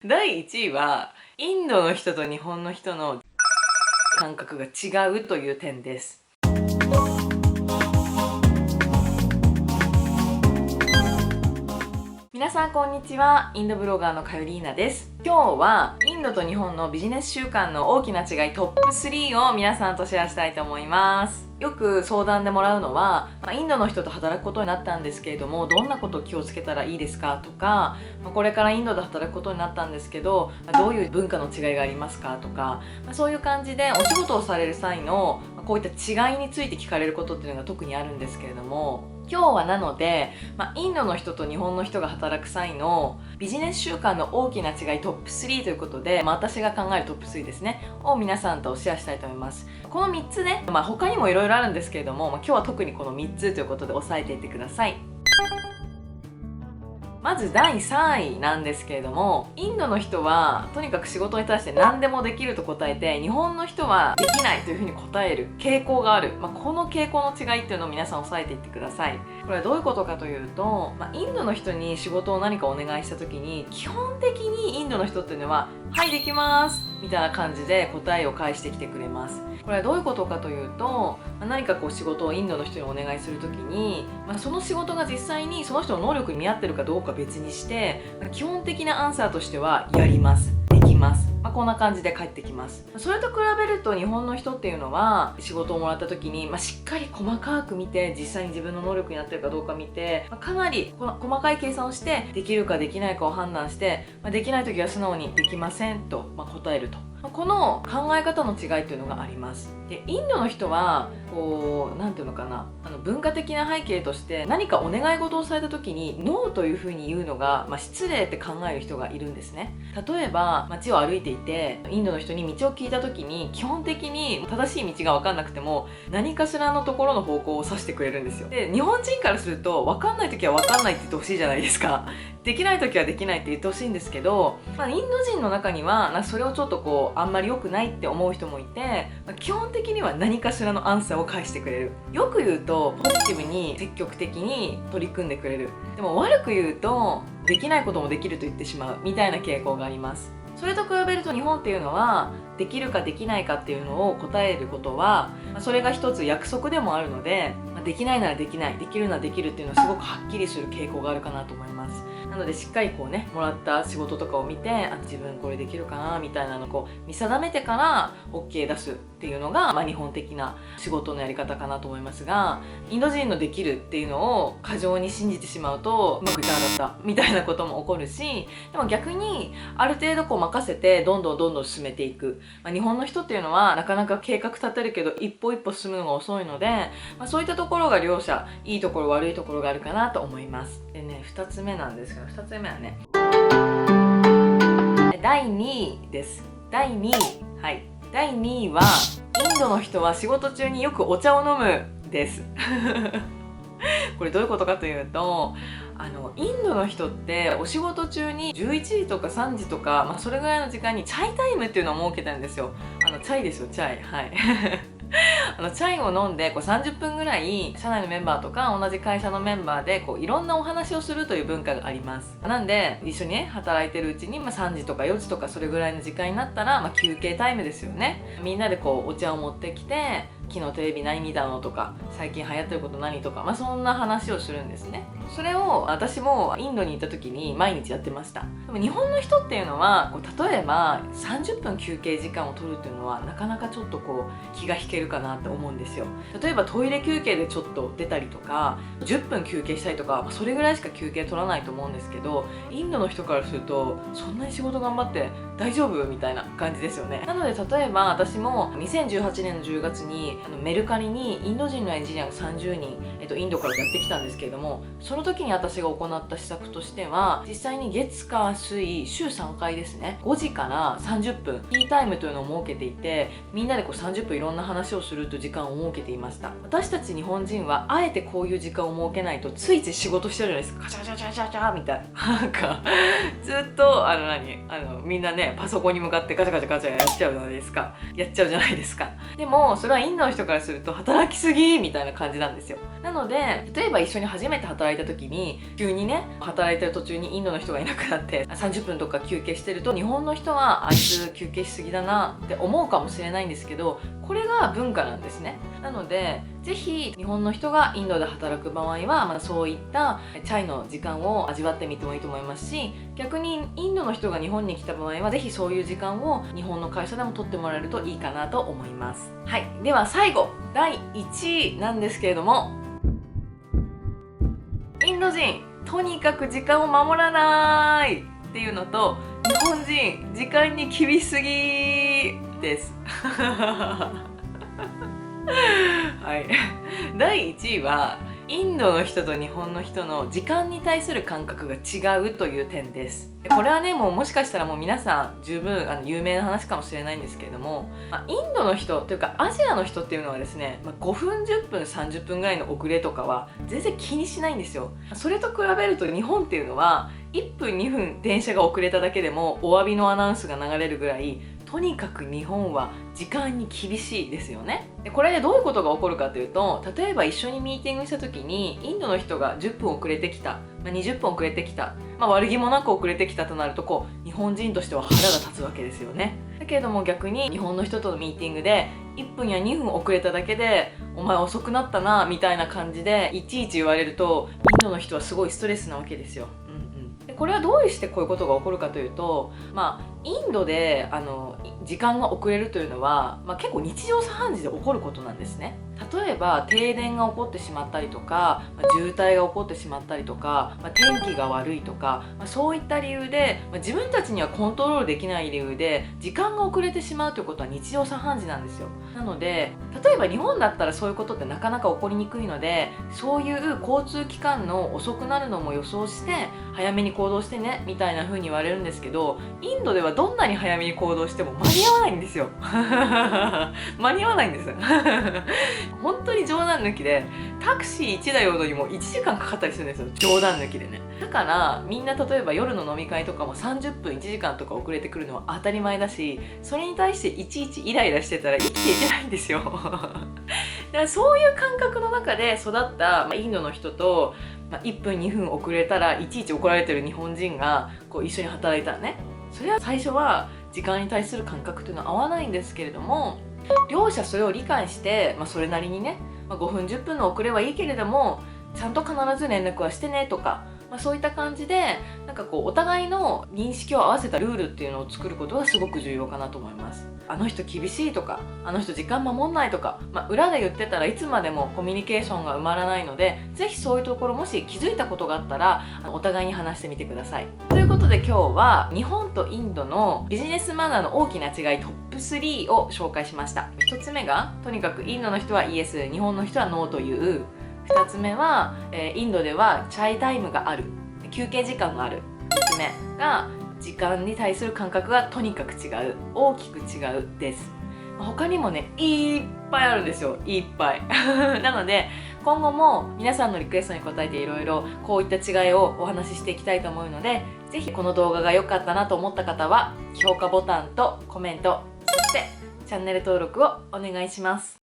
第1位はインドの人と日本の人の感覚が違うという点です。皆さんこんにちは。インドブロガーのかよりーなです。今日はインドと日本のビジネス習慣の大きな違いトップ3を皆さんとシェアしたいと思います。よく相談でもらうのは、インドの人と働くことになったんですけれども、どんなことを気をつけたらいいですかとか、これからインドで働くことになったんですけど、どういう文化の違いがありますかとか、そういう感じでお仕事をされる際のこういった違いについて聞かれることっていうのが特にあるんですけれども、今日はなので、インドの人と日本の人が働く際のビジネス習慣の大きな違いトップ3ということで、私が考えるトップ3ですねを皆さんとシェアしたいと思います。この3つね、他にもいろいろあるんですけれども、今日は特にこの3つということで押さえていってください。まず第3位なんですけれども、インドの人はとにかく仕事に対して何でもできると答えて、日本の人はできないというふうに答える傾向がある、この傾向の違いっていうのを皆さん押さえていってください。これはどういうことかというと、インドの人に仕事を何かお願いした時に、基本的にインドの人っていうのははいできますみたいな感じで答えを返してきてくれます。これはどういうことかというと、何か仕事をインドの人にお願いする時に、その仕事が実際にその人の能力に見合ってるかどうか別にして、基本的なアンサーとしてはやります、できます、こんな感じで返ってきます。それと比べると日本の人っていうのは仕事をもらった時に、しっかり細かく見て、実際に自分の能力に合ってるかどうか見て、かなり細かい計算をしてできるかできないかを判断して、できない時は素直にできませんと答えると。この考え方の違いというのがあります。で、インドの人はなんていうのかな、文化的な背景として何かお願い事をされた時にノーというふうに言うのが、失礼って考える人がいるんですね。例えば街を歩いていて、インドの人に道を聞いた時に、基本的に正しい道が分かんなくても何かしらのところの方向を指してくれるんですよ。で、日本人からすると分かんない時は分かんないって言ってほしいじゃないですか。できない時はできないって言ってほしいんですけど、インド人の中にはそれをちょっとあんまり良くないって思う人もいて、基本的には何かしらのアンサーを返してくれる。よく言うとポジティブに積極的に取り組んでくれる。でも悪く言うとできないこともできると言ってしまうみたいな傾向があります。それと比べると日本っていうのは、できるかできないかっていうのを答えることは、それが一つ約束でもあるので、できないならできない、できるならできるっていうのはすごくはっきりする傾向があるかなと思います。なのでしっかりもらった仕事とかを見て、自分これできるかなみたいなのを見定めてから OK 出すっていうのが、日本的な仕事のやり方かなと思いますが、インド人のできるっていうのを過剰に信じてしまうと、うまくいかなかったみたいなことも起こるし、でも逆にある程度任せてどんどん進めていく、日本の人っていうのはなかなか計画立てるけど一歩一歩進むのが遅いので、そういったところが両者いいところ悪いところがあるかなと思います。でね、2つ目なんですけど、2つ目はね、第2位です。第2位、はい、第2位はインドの人は仕事中によくお茶を飲むですこれどういうことかというと、インドの人ってお仕事中に11時とか3時とか、それぐらいの時間にチャイタイムっていうのを設けたんですよ。チャイですよ、チャイ。はいチャイを飲んで30分ぐらい社内のメンバーとか同じ会社のメンバーでいろんなお話をするという文化があります。なんで一緒にね働いてるうちに、3時とか4時とかそれぐらいの時間になったら、休憩タイムですよね。みんなでお茶を持ってきて、昨日テレビ何見たのとか、最近流行ってること何とか、そんな話をするんですね。それを私もインドに行った時に毎日やってました。でも日本の人っていうのは例えば30分休憩時間を取るっていうのはなかなかちょっと気が引けるかなって思うんですよ。例えばトイレ休憩でちょっと出たりとか、10分休憩したりとか、それぐらいしか休憩取らないと思うんですけど、インドの人からするとそんなに仕事頑張って大丈夫みたいな感じですよね。なので例えば私も2018年の10月にメルカリにインド人のエンジニアが30人、インドからやってきたんですけれども、その時に私が行った施策としては、実際に月火水週3回ですね、5時から30分ティータイムというのを設けていて、みんなで30分いろんな話をするという時間を設けていました。私たち日本人はあえてこういう時間を設けないとついつい仕事しちゃうじゃないですか。カチャカチャカチャカチャみたいな、なんかずっとみんなねパソコンに向かってカチャカチャカチャやっちゃうじゃないですか。でもそれはインドの人からすると働きすぎみたいな感じなんですよ。なので例えば一緒に初めて働いた時に急にね働いてる途中にインドの人がいなくなって30分とか休憩してると、日本の人はあいつ休憩しすぎだなって思うかもしれないんですけど、これが文化なんですね。なのでぜひ日本の人がインドで働く場合は、そういったチャイの時間を味わってみてもいいと思いますし、逆にインドの人が日本に来た場合はぜひそういう時間を日本の会社でも取ってもらえるといいかなと思います。はい、では最後第1位なんですけれども、インド人とにかく時間を守らないっていうのと、日本人時間に厳しすぎですはい、第1位はインドの人と日本の人の時間に対する感覚が違うという点です。これはねもしかしたら皆さん十分有名な話かもしれないんですけれども、インドの人というかアジアの人っていうのはですね、5分10分30分ぐらいの遅れとかは全然気にしないんですよ。それと比べると日本っていうのは1分2分電車が遅れただけでもお詫びのアナウンスが流れるぐらい、とにかく日本は時間に厳しいですよね。でこれでどういうことが起こるかというと、例えば一緒にミーティングした時にインドの人が10分遅れてきた、20分遅れてきた、悪気もなく遅れてきたとなると日本人としては腹が立つわけですよね。だけれども逆に日本の人とのミーティングで1分や2分遅れただけでお前遅くなったなみたいな感じでいちいち言われると、インドの人はすごいストレスなわけですよ。でこれはどうしてこういうことが起こるかというと、インドで時間が遅れるというのは、結構日常茶飯事で起こることなんですね。例えば停電が起こってしまったりとか、渋滞が起こってしまったりとか、天気が悪いとか、そういった理由で、自分たちにはコントロールできない理由で時間が遅れてしまうということは日常茶飯事なんですよ。なので例えば日本だったらそういうことってなかなか起こりにくいので、そういう交通機関の遅くなるのも予想して早めに行動してねみたいな風に言われるんですけど、インドではどんなに早めに行動しても間に合わないんですよ間に合わないんです本当に冗談抜きでタクシー1台ほどにも1時間かかったりするんですよ、冗談抜きでね。だからみんな例えば夜の飲み会とかも30分1時間とか遅れてくるのは当たり前だし、それに対していちいちイライラしてたら生きていけないんですよだからそういう感覚の中で育った、インドの人と、1分2分遅れたらいちいち怒られてる日本人が一緒に働いたらね、それは最初は時間に対する感覚というのは合わないんですけれども、両者それを理解して、それなりにね、5分10分の遅れはいいけれどもちゃんと必ず連絡はしてねとか、そういった感じでお互いの認識を合わせたルールっていうのを作ることがすごく重要かなと思います。あの人厳しいとか、あの人時間守んないとか、裏で言ってたらいつまでもコミュニケーションが埋まらないので、ぜひそういうところもし気づいたことがあったらお互いに話してみてください。ということで今日は日本とインドのビジネスマナーの大きな違いトップ3を紹介しました。1つ目がとにかくインドの人はイエス、日本の人はノーという。2つ目は、インドではチャイタイムがある、休憩時間がある。3つ目が時間に対する感覚がとにかく違う、大きく違うです。他にもねいっぱいあるんですよ、いっぱいなので今後も皆さんのリクエストに応えていろいろこういった違いをお話ししていきたいと思うので、ぜひこの動画が良かったなと思った方は評価ボタンとコメント、そしてチャンネル登録をお願いします。